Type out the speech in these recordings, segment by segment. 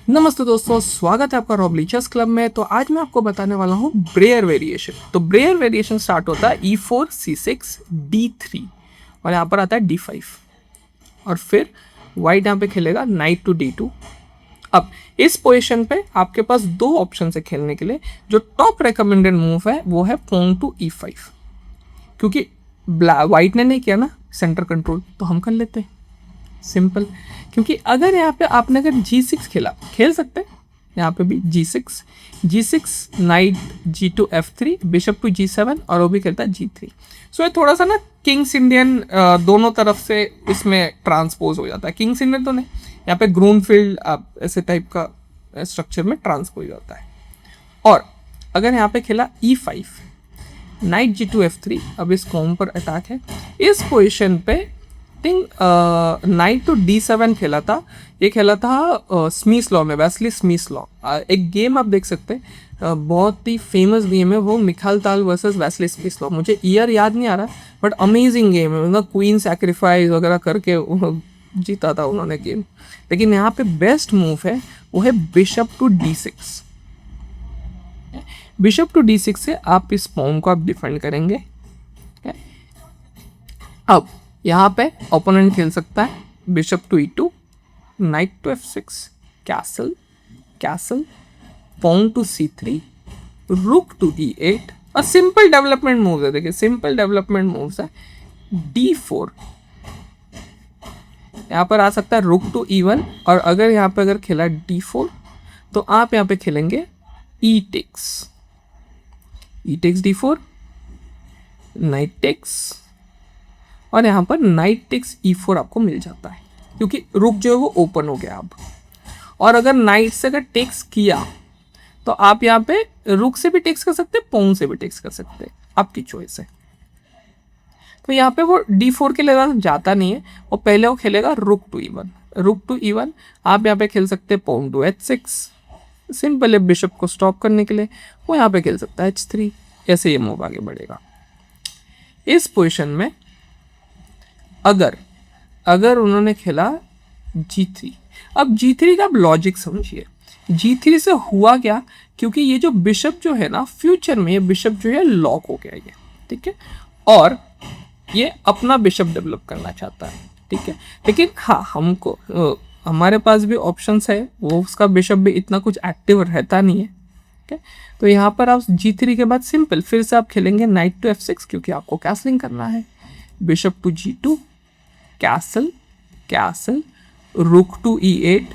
नमस्ते दोस्तों, स्वागत है आपका रॉबलीचर्स क्लब में। तो आज मैं आपको बताने वाला हूँ ब्रेयर वेरिएशन। तो ब्रेयर वेरिएशन स्टार्ट होता है E4 C6 D3 और यहाँ पर आता है D5 और फिर वाइट यहाँ पे खेलेगा नाइट टू D2। अब इस पोजीशन पे आपके पास दो ऑप्शन है खेलने के लिए। जो टॉप रिकमेंडेड मूव है वो है पॉन टू E5, क्योंकि वाइट ने नहीं किया ना सेंटर कंट्रोल, तो हम कर लेते हैं सिंपल। क्योंकि अगर यहाँ पे आपने अगर G6 खेल सकते हैं, यहाँ पे भी G6 night G2 F3 bishop to G7 और वो भी खेलता है G3। सो ये थोड़ा सा ना किंग्स इंडियन दोनों तरफ से इसमें ट्रांसपोज हो जाता है। किंग्स इंडियन तो नहीं, यहाँ पे ग्रूनफील्ड ऐसे टाइप का स्ट्रक्चर में ट्रांसपोज होता है। और अगर यहाँ पे खेला E5 नाइट G2 F3, अब इस कॉम पर अटैक है। इस पोजिशन पे नाइट टू D7 खेला था। ये खेला था स्मीथ लॉ में, वेस्ली स्मीथ लॉ। एक गेम आप देख सकते हैं, बहुत ही फेमस गेम है वो, मिखाइल ताल वर्सेस वेस्ली स्मीथ लॉ। मुझे ईयर याद नहीं आ रहा, बट अमेजिंग गेम है। मतलब क्वीन सैक्रिफाइस वगैरह करके जीता था उन्होंने गेम। लेकिन यहाँ पे बेस्ट मूव है वो है bishop to D6। Bishop to D6 से आप इस पॉन को आप डिफेंड करेंगे। अब यहाँ पे ओपोनेंट खेल सकता है bishop to E2, knight to F6, castle, pawn to C3, rook to E8। और सिंपल डेवलपमेंट मूव्स है, देखिए सिंपल डेवलपमेंट मूव्स है। D4 यहाँ पर आ सकता है रुक टू E1, और अगर यहाँ पे अगर खेला D4 तो आप यहाँ पे खेलेंगे E takes D4, knight takes, और यहाँ पर नाइट टेक्स E4 आपको मिल जाता है, क्योंकि रुक जो है वो ओपन हो गया अब। और अगर नाइट से अगर टेक्स किया तो आप यहाँ पे रुक से भी टेक्स कर सकते हैं, पॉन से भी टेक्स कर सकते हैं, आपकी चॉइस है। तो यहाँ पे वो D4 के लिए जाता नहीं है, और पहले वो खेलेगा रुक टू E1। आप यहाँ पे खेल सकते हैं पॉन टू H6, सिंपल है बिशप को स्टॉप करने के लिए। वो यहाँ पे खेल सकता है H3, ऐसे ये मूव आगे बढ़ेगा। इस पोजिशन में अगर उन्होंने खेला G3, अब G3 का आप लॉजिक समझिए। G3 से हुआ क्या, क्योंकि ये जो बिशप जो है ना, फ्यूचर में ये बिशप जो है लॉक हो गया ये, ठीक है, और ये अपना बिशप डेवलप करना चाहता है, ठीक है। लेकिन हाँ, हमको हमारे पास भी ऑप्शंस है, वो उसका बिशप भी इतना कुछ एक्टिव रहता नहीं है, ठीक है। तो यहाँ पर आप G3 के बाद सिंपल फिर से आप खेलेंगे नाइट टू F6, क्योंकि आपको कैसलिंग करना है। Bishop to G2, castle, rook to E8,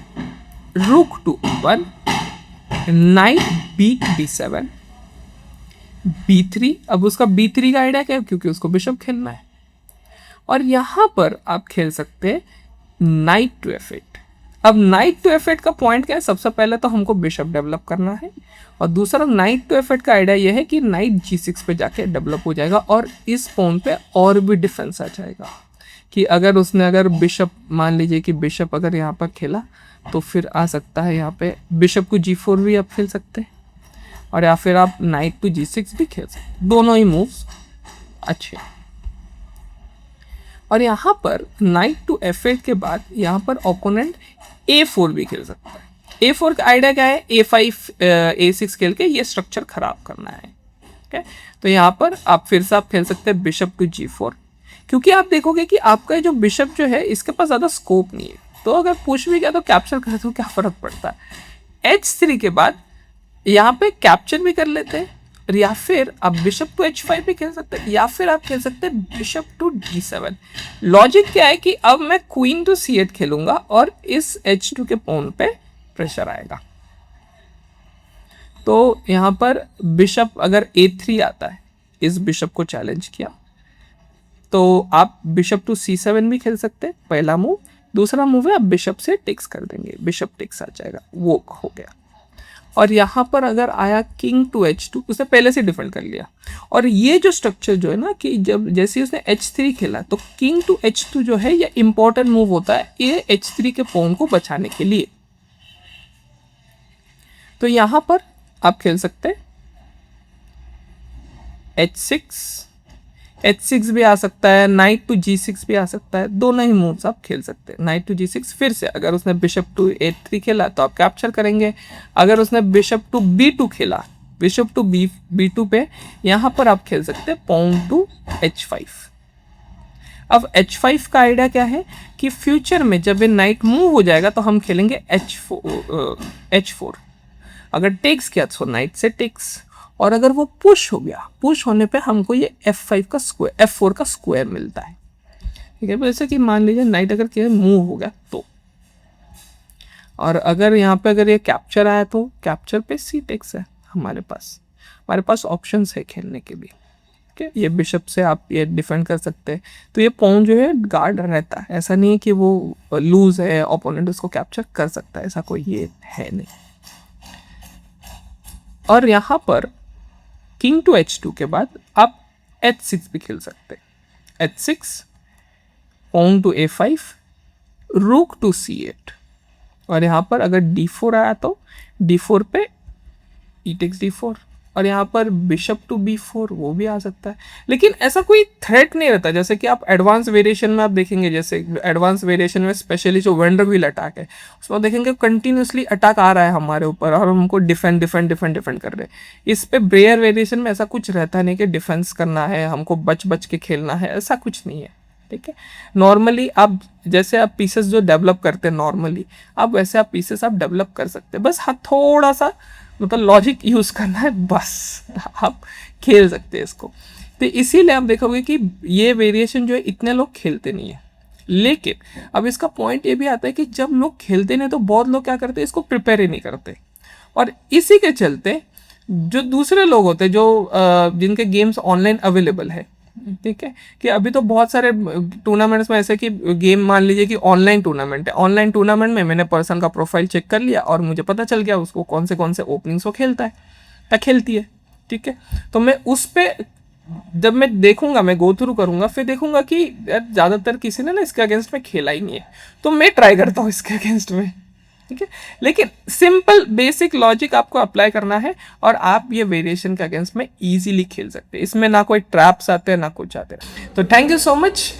rook to E1, night beat D7, B3। अब उसका B3 का आइडिया क्या है, क्योंकि उसको बिशप खेलना है। और यहाँ पर आप खेल सकते हैं नाइट टू F8। अब नाइट टू F8 का पॉइंट क्या है, सबसे पहले तो हमको बिशप डेवलप करना है, और दूसरा नाइट टू F8 का आइडिया यह है कि नाइट G6 पे जाके डेवलप हो जाएगा, और इस पॉन पे और भी डिफेंस आ जाएगा। कि अगर बिशप, मान लीजिए कि बिशप अगर यहाँ पर खेला तो फिर आ सकता है यहाँ पे बिशप को G4 भी आप खेल सकते हैं, और या फिर आप नाइट टू G6 भी खेल सकते हैं। दोनों ही मूव्स अच्छे। और यहाँ पर नाइट टू F8 के बाद यहाँ पर ओपोनेंट A4 भी खेल सकता है। A4 का आइडिया क्या है, A5 A6 खेल के ये स्ट्रक्चर खराब करना है, ठीक है। तो यहाँ पर आप फिर से आप खेल सकते हैं बिशप टू G4, क्योंकि आप देखोगे कि आपका जो बिशप जो है इसके पास ज़्यादा स्कोप नहीं है, तो अगर पुश भी किया तो कैप्चर करे तो क्या फ़र्क पड़ता है। H3 के बाद यहाँ पे कैप्चर भी कर लेते हैं, या फिर आप बिशप टू H5 भी खेल सकते हैं, या फिर आप खेल सकते हैं बिशप टू D7। लॉजिक क्या है कि अब मैं क्वीन टू C8 खेलूंगा और इस H2 के पॉन पे प्रेशर आएगा। तो यहाँ पर बिशप अगर A3 आता है, इस बिशप को चैलेंज किया, तो आप बिशप टू C7 भी खेल सकते हैं, पहला मूव। दूसरा मूव है आप बिशप से टेक्स कर देंगे, बिशप टेक्स आ जाएगा, वो हो गया। और यहाँ पर अगर आया किंग टू H2, उसने पहले से डिफेंड कर लिया। और ये जो स्ट्रक्चर जो है ना, कि जब जैसे उसने H3 खेला तो किंग टू H2 जो है ये इंपॉर्टेंट मूव होता है ये H3 के पॉन को बचाने के लिए। तो यहाँ पर आप खेल सकते हैं H6, H6 भी आ सकता है, नाइट टू G6 भी आ सकता है, दोनों ही मूव्स आप खेल सकते हैं। नाइट टू G6 फिर से अगर उसने बिशप टू A3 खेला तो आप कैप्चर करेंगे। अगर उसने बिशप टू B2 खेला, बिशप टू B2 पे यहाँ पर आप खेल सकते हैं पॉन टू H5। अब H5 का आइडिया क्या है कि फ्यूचर में जब ये नाइट मूव हो जाएगा तो हम खेलेंगे H4। अगर टेक्स किया तो नाइट से टेक्स, और अगर वो पुश हो गया, पुश होने पे हमको ये F4 का स्क्वायर मिलता है। ठीक है, जैसे कि मान लीजिए नाइट अगर मूव हो गया तो, और अगर यहाँ पे अगर ये कैप्चर आया तो कैप्चर पे C टेक्स है हमारे पास ऑप्शंस है खेलने के भी। ठीक है, ये बिशप से आप ये डिफेंड कर सकते हैं, तो ये पॉन जो है गार्ड रहता है, ऐसा नहीं है कि वो लूज है, ओपोनेंट उसको कैप्चर कर सकता है, ऐसा कोई ये है नहीं। और यहाँ पर किंग टू H2 के बाद आप H6 भी खेल सकते हैं। H6, pawn to A5, rook to C8, और यहाँ पर अगर D4 आया तो D4 पे E टेक्स D4, और यहाँ पर बिशप टू B4 वो भी आ सकता है। लेकिन ऐसा कोई थ्रेट नहीं रहता, जैसे कि आप एडवांस वेरिएशन में आप देखेंगे, जैसे एडवांस वेरिएशन में स्पेशली जो वेंडरविल अटैक है उसमें देखेंगे कंटिन्यूसली अटैक आ रहा है हमारे ऊपर और हमको डिफेंड कर रहे हैं। इस पे ब्रेयर वेरिएशन में ऐसा कुछ रहता नहीं कि डिफेंस करना है, हमको बच के खेलना है, ऐसा कुछ नहीं है। ठीक है, नॉर्मली आप जैसे आप पीसेस जो डेवलप करते हैं नॉर्मली, आप वैसे आप पीसेस आप डेवलप कर सकते हैं, बस हाँ थोड़ा सा मतलब लॉजिक यूज़ करना है, बस आप खेल सकते हैं इसको। तो इसीलिए आप देखोगे कि ये वेरिएशन जो है इतने लोग खेलते नहीं है। लेकिन अब इसका पॉइंट ये भी आता है कि जब लोग खेलते नहीं तो बहुत लोग क्या करते हैं, इसको प्रिपेयर ही नहीं करते, और इसी के चलते जो दूसरे लोग होते हैं जो जिनके गेम्स ऑनलाइन अवेलेबल है, ठीक है, कि अभी तो बहुत सारे टूर्नामेंट्स में ऐसे कि गेम मान लीजिए कि ऑनलाइन टूर्नामेंट है, ऑनलाइन टूर्नामेंट में मैंने पर्सन का प्रोफाइल चेक कर लिया और मुझे पता चल गया उसको कौन से ओपनिंग्स वो खेलता है या खेलती है। ठीक है, तो मैं उस पर जब मैं देखूंगा, मैं गो थ्रू करूंगा, फिर देखूंगा कि ज़्यादातर किसी ने ना इसके अगेंस्ट में खेला ही नहीं है, तो मैं ट्राई करता हूँ इसके अगेंस्ट में। ठीक है, लेकिन सिंपल बेसिक लॉजिक आपको अप्लाई करना है और आप ये वेरिएशन के अगेंस्ट में इजीली खेल सकते हैं। इसमें ना कोई ट्रैप्स आते हैं ना कुछ आते हैं। तो थैंक यू सो मच।